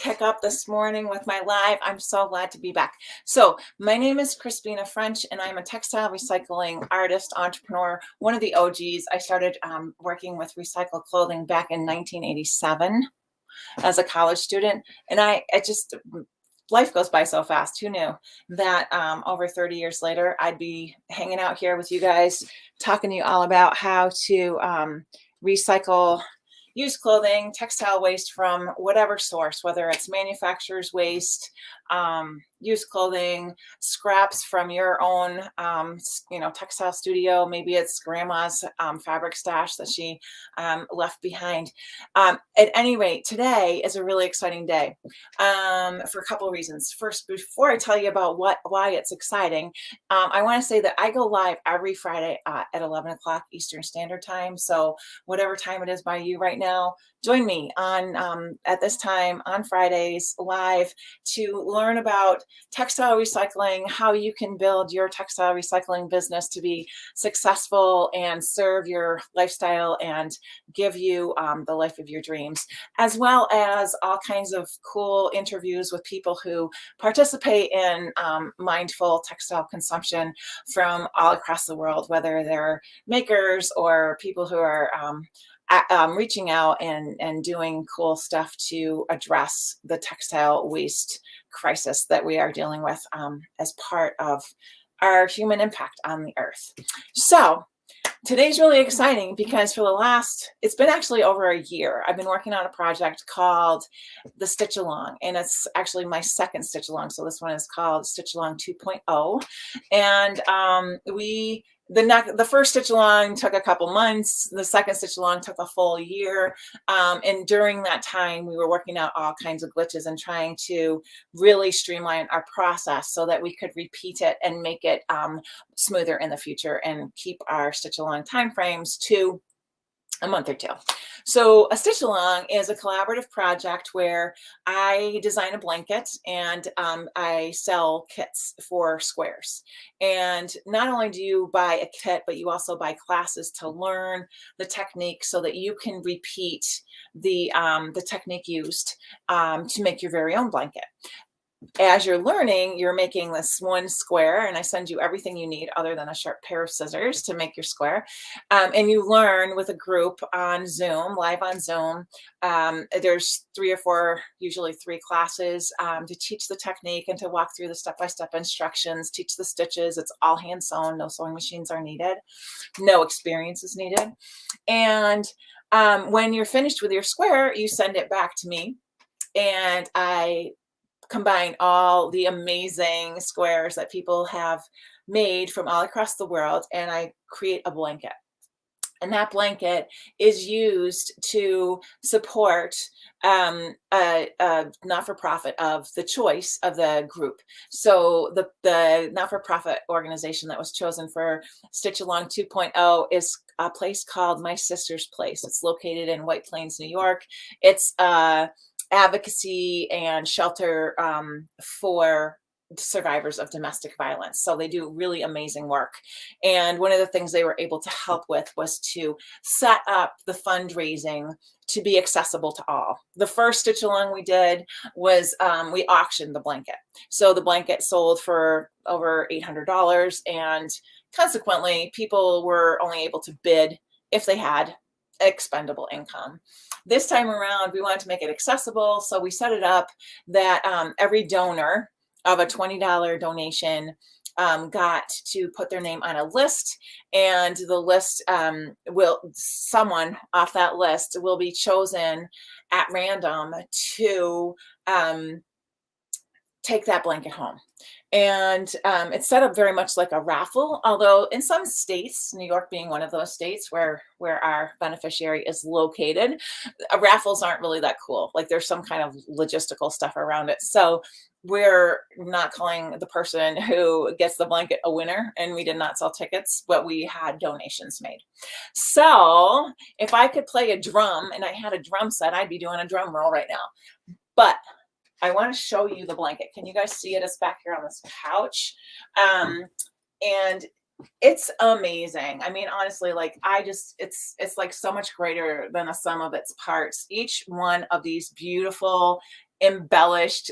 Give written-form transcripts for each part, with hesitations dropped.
kick up this morning with my live. I'm so glad to be back. So, my name is Crispina French, and I'm a textile recycling artist, entrepreneur, one of the OGs. I started working with recycled clothing back in 1987 as a college student, and life goes by so fast. Who knew that over 30 years later, I'd be hanging out here with you guys, talking to you all about how to recycle used clothing, textile waste from whatever source, whether it's manufacturer's waste, used clothing, scraps from your own, textile studio. Maybe it's grandma's fabric stash that she left behind. At any rate, today is a really exciting day for a couple of reasons. First, before I tell you about why it's exciting, I want to say that I go live every Friday at 11 o'clock Eastern Standard Time. So whatever time it is by you right now, join me on at this time on Fridays live to learn about textile recycling, how you can build your textile recycling business to be successful and serve your lifestyle and give you the life of your dreams, as well as all kinds of cool interviews with people who participate in mindful textile consumption from all across the world, whether they're makers or people who are reaching out and doing cool stuff to address the textile waste crisis that we are dealing with as part of our human impact on the earth. So today's really exciting because it's been actually over a year. I've been working on a project called the Stitch Along, and it's actually my second Stitch Along. So this one is called Stitch Along 2.0. And the first Stitch Along took a couple months. The second Stitch Along took a full year. And during that time, we were working out all kinds of glitches and trying to really streamline our process so that we could repeat it and make it smoother in the future and keep our Stitch Along timeframes to a month or two. So a Stitch Along is a collaborative project where I design a blanket and I sell kits for squares. And not only do you buy a kit, but you also buy classes to learn the technique so that you can repeat the technique used to make your very own blanket. As you're learning, you're making this one square, and I send you everything you need other than a sharp pair of scissors to make your square. And you learn with a group on Zoom, live on Zoom. There's 3 or 4, usually 3 classes to teach the technique and to walk through the step-by-step instructions, teach the stitches. It's all hand sewn, no sewing machines are needed, no experience is needed. And when you're finished with your square, you send it back to me, and I combine all the amazing squares that people have made from all across the world, and I create a blanket. And that blanket is used to support a not-for-profit of the choice of the group. So the not-for-profit organization that was chosen for Stitch Along 2.0 is a place called My Sister's Place. It's located in White Plains, New York. It's advocacy and shelter for survivors of domestic violence. So they do really amazing work. And one of the things they were able to help with was to set up the fundraising to be accessible to all. The first Stitch Along we did was we auctioned the blanket. So the blanket sold for over $800, and consequently, people were only able to bid if they had expendable income. This time around, we wanted to make it accessible, so we set it up that every donor of a $20 donation got to put their name on a list, and the list someone off that list will be chosen at random to take that blanket home. And it's set up very much like a raffle, although in some states, New York being one of those states where our beneficiary is located, raffles aren't really that cool. Like there's some kind of logistical stuff around it. So we're not calling the person who gets the blanket a winner, and we did not sell tickets, but we had donations made. So if I could play a drum and I had a drum set, I'd be doing a drum roll right now. But I want to show you the blanket. Can you guys see it? It's back here on this couch. And it's amazing. I mean, honestly, like it's like so much greater than the sum of its parts. Each one of these beautiful embellished,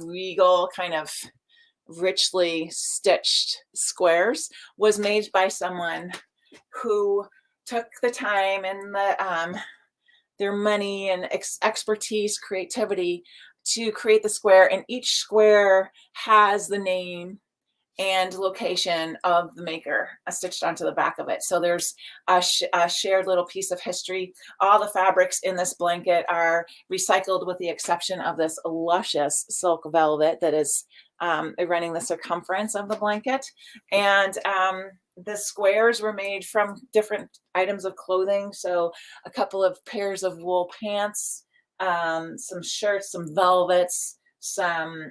regal kind of richly stitched squares was made by someone who took the time and their money and expertise, creativity to create the square, and each square has the name and location of the maker stitched onto the back of it. So there's a shared little piece of history. All the fabrics in this blanket are recycled with the exception of this luscious silk velvet that is running the circumference of the blanket. And the squares were made from different items of clothing. So a couple of pairs of wool pants, some shirts, some velvets, some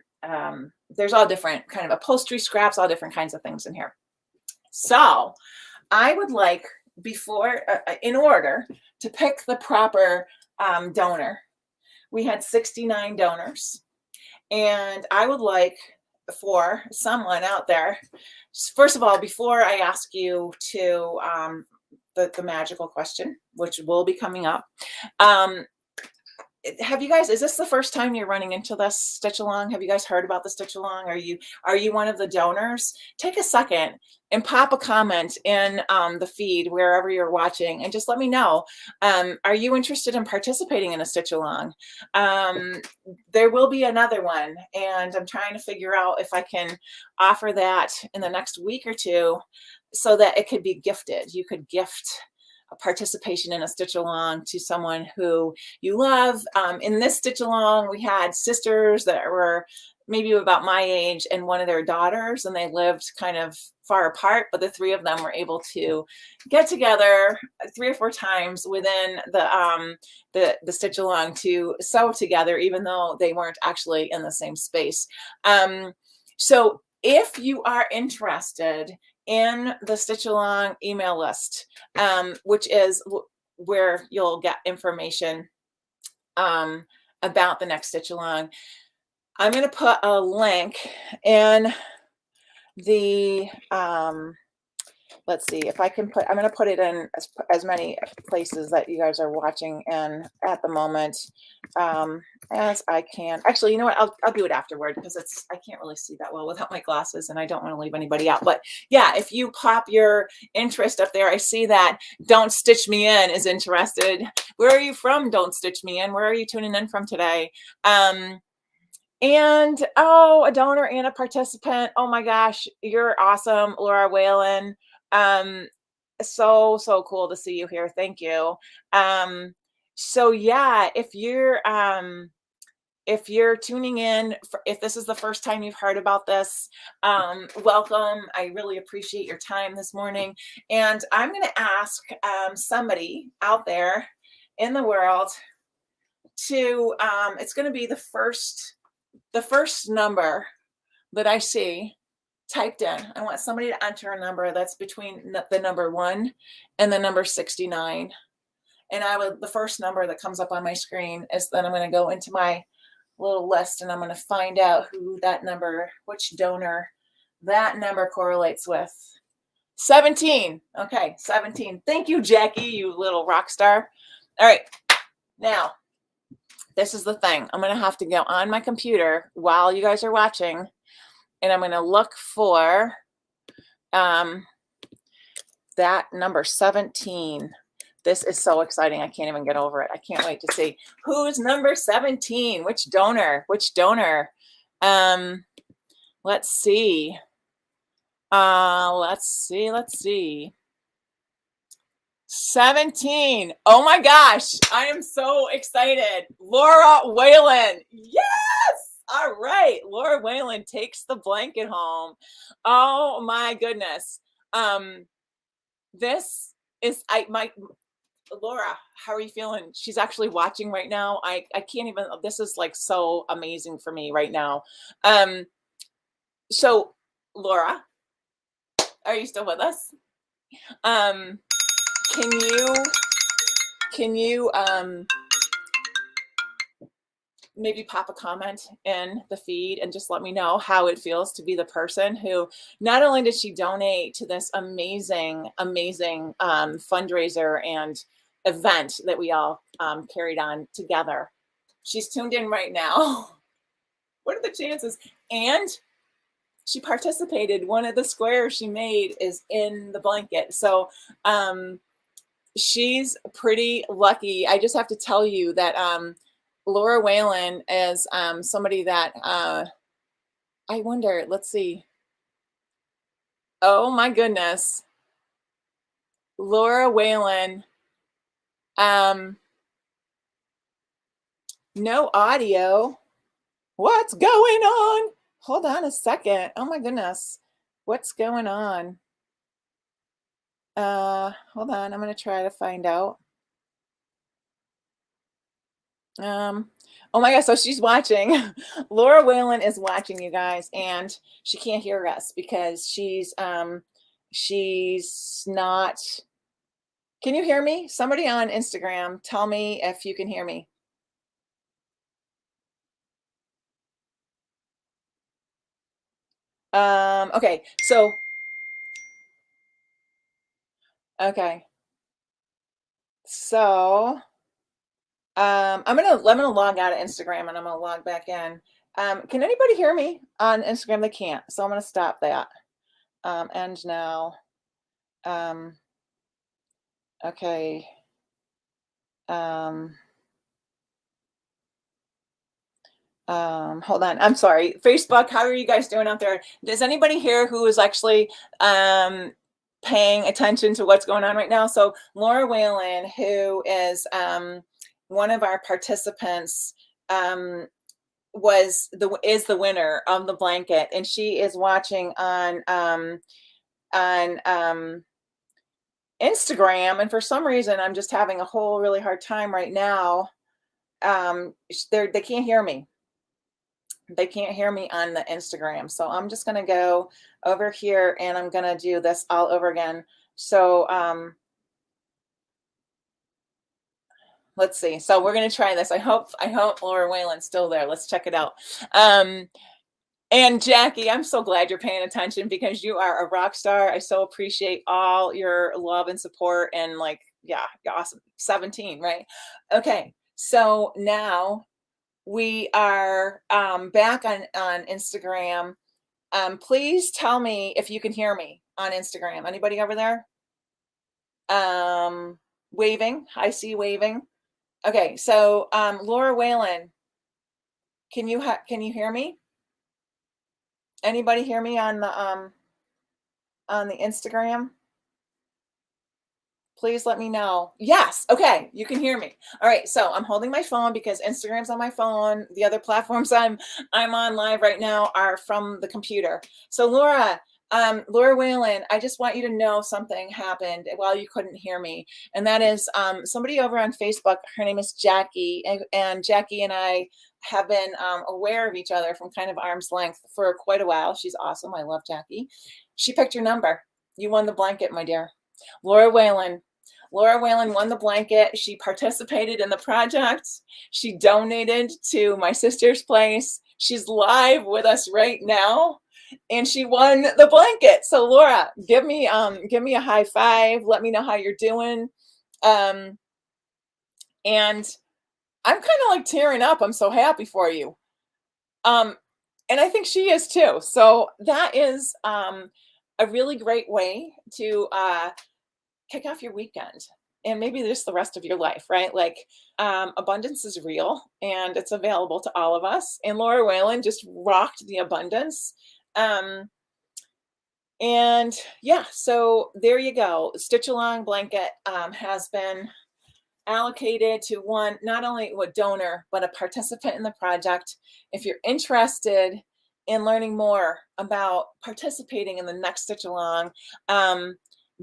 there's all different kind of upholstery scraps, all different kinds of things in here. So I would like, before, in order to pick the proper donor, we had 69 donors, and I would like for someone out there, first of all, before I ask you to the magical question, which will be coming up, have you guys, is this the first time you're running into this stitch along? Have you guys heard about the stitch along? Are you one of the donors? Take a second and pop a comment in the feed wherever you're watching, and just let me know. Are you interested in participating in a stitch along? There will be another one, and I'm trying to figure out if I can offer that in the next week or two so that it could be gifted. You could gift a participation in a stitch along to someone who you love. In this stitch along, we had sisters that were maybe about my age and one of their daughters, and they lived kind of far apart, but the three of them were able to get together 3 or 4 times within the stitch along to sew together, even though they weren't actually in the same space. So if you are interested in the stitch along email list, which is where you'll get information about the next stitch along, I'm going to put a link in the let's see if I can put, I'm going to put it in as many places that you guys are watching in at the moment as I can. Actually, you know what? I'll do it afterward because I can't really see that well without my glasses, and I don't want to leave anybody out. But yeah, if you pop your interest up there, I see that Don't Stitch Me In is interested. Where are you from, Don't Stitch Me In? Where are you tuning in from today? And oh, a donor and a participant. Oh my gosh, you're awesome, Laura Whalen. So cool to see you here. Thank you. So yeah, if you're tuning in, if this is the first time you've heard about this, welcome. I really appreciate your time this morning. And I'm going to ask somebody out there in the world to, it's going to be the first number that I see typed in. I want somebody to enter a number that's between the number 1 and the number 69. And the first number that comes up on my screen is, then I'm going to go into my little list and I'm going to find out who that number, which donor that number correlates with. 17. Okay, 17. Thank you, Jackie, you little rock star. All right. Now, this is the thing. I'm going to have to go on my computer while you guys are watching, and I'm going to look for that number 17. This is so exciting. I can't even get over it. I can't wait to see who's number 17. Which donor? Which donor? Let's see. Let's see. 17. Oh my gosh. I am so excited. Laura Whalen. Yes. All right. Laura Whalen takes the blanket home. Oh my goodness. This is Laura, how are you feeling? She's actually watching right now. I can't even, this is like so amazing for me right now. So Laura, are you still with us? Can you maybe pop a comment in the feed and just let me know how it feels to be the person who not only did she donate to this amazing fundraiser and event that we all carried on together. She's tuned in right now. What are the chances? And she participated. One of the squares she made is in the blanket. So she's pretty lucky. I just have to tell you that Laura Whalen is somebody that I wonder, let's see. Oh my goodness. Laura Whalen. No audio. What's going on? Hold on a second. Oh my goodness. What's going on? Hold on. I'm going to try to find out. Oh my gosh, so she's watching. Laura Whalen is watching, you guys, and she can't hear us because she's not. Can you hear me? Somebody on Instagram, tell me if you can hear me. Okay, so okay. So I'm gonna log out of Instagram and I'm gonna log back in. Can anybody hear me on Instagram? They can't, so I'm gonna stop that. End now. Okay. Hold on. I'm sorry. Facebook, how are you guys doing out there? Does anybody here who is actually paying attention to what's going on right now? So Laura Whalen, who is one of our participants, is the winner of the blanket, and she is watching on Instagram. And for some reason, I'm just having a whole really hard time right now. They can't hear me. They can't hear me on the Instagram. So I'm just going to go over here and I'm going to do this all over again. So let's see. So we're going to try this. I hope Laura Whalen's still there. Let's check it out. And Jackie, I'm so glad you're paying attention because you are a rock star. I so appreciate all your love and support and like, yeah, awesome. 17, right? Okay. So now we are back on Instagram. Please tell me if you can hear me on Instagram. Anybody over there? Waving. I see waving. Okay, so Laura Whalen, can you hear me? Anybody hear me on the Instagram? Please let me know. Yes. Okay. You can hear me. All right. So I'm holding my phone because Instagram's on my phone. The other platforms I'm on live right now are from the computer. So Laura Whalen, I just want you to know something happened while you couldn't hear me. And that is somebody over on Facebook, her name is Jackie, and Jackie and I have been aware of each other from kind of arm's length for quite a while. She's awesome. I love Jackie. She picked your number. You won the blanket, my dear. Laura Whalen won the blanket. She participated in the project. She donated to my sister's place. She's live with us right now, and she won the blanket. So Laura, give me a high five. Let me know how you're doing. And I'm kind of like tearing up. I'm so happy for you. And I think she is too. So that is a really great way to kick off your weekend and maybe just the rest of your life, right? Like abundance is real and it's available to all of us. And Laura Whalen just rocked the abundance. And yeah, so there you go. Stitch Along blanket has been allocated to one, not only a donor, but a participant in the project. If you're interested in learning more about participating in the next Stitch Along,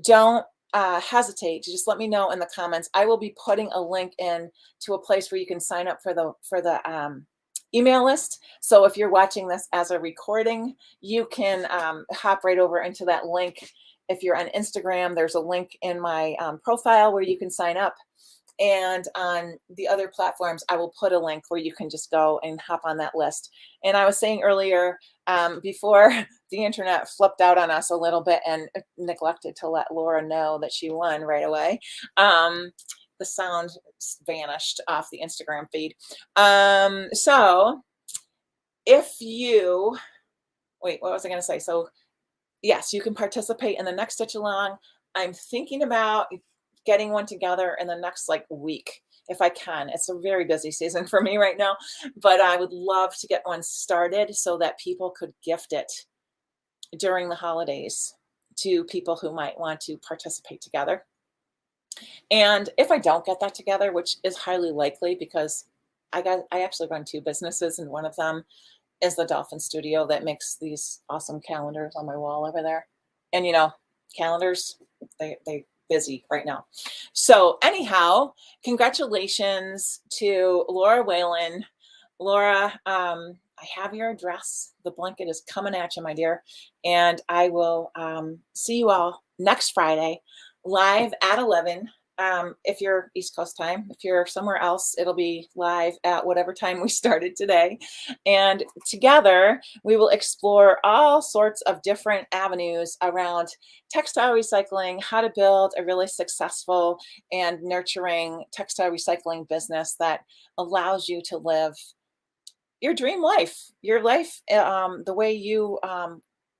don't hesitate to just let me know in the comments. I will be putting a link in to a place where you can sign up for the email list. So if you're watching this as a recording, you can hop right over into that link. If you're on Instagram, there's a link in my profile where you can sign up. And on the other platforms, I will put a link where you can just go and hop on that list. And I was saying earlier, before the internet flipped out on us a little bit and neglected to let Laura know that she won right away, the sound vanished off the Instagram feed. So if you, wait, what was I going to say? So yes, you can participate in the next Stitch Along. I'm thinking about getting one together in the next like week if I can. It's a very busy season for me right now, but I would love to get one started so that people could gift it during the holidays to people who might want to participate together. And if I don't get that together, which is highly likely because I actually run two businesses, and one of them is the Dolphin Studio that makes these awesome calendars on my wall over there. And calendars, they busy right now. So anyhow, congratulations to Laura Whalen. Laura, I have your address. The blanket is coming at you, my dear. And I will see you all next Friday live at 11. If you're East Coast time. If you're somewhere else, it'll be live at whatever time we started today. And together, we will explore all sorts of different avenues around textile recycling, how to build a really successful and nurturing textile recycling business that allows you to live your dream life, your life the way you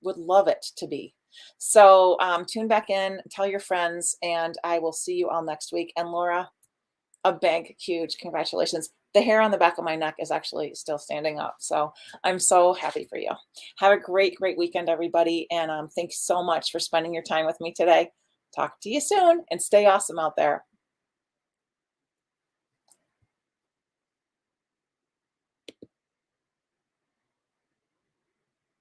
would love it to be. So tune back in, tell your friends, and I will see you all next week. And Laura, a big, huge congratulations. The hair on the back of my neck is actually still standing up. So I'm so happy for you. Have a great, great weekend, everybody. And thanks so much for spending your time with me today. Talk to you soon and stay awesome out there.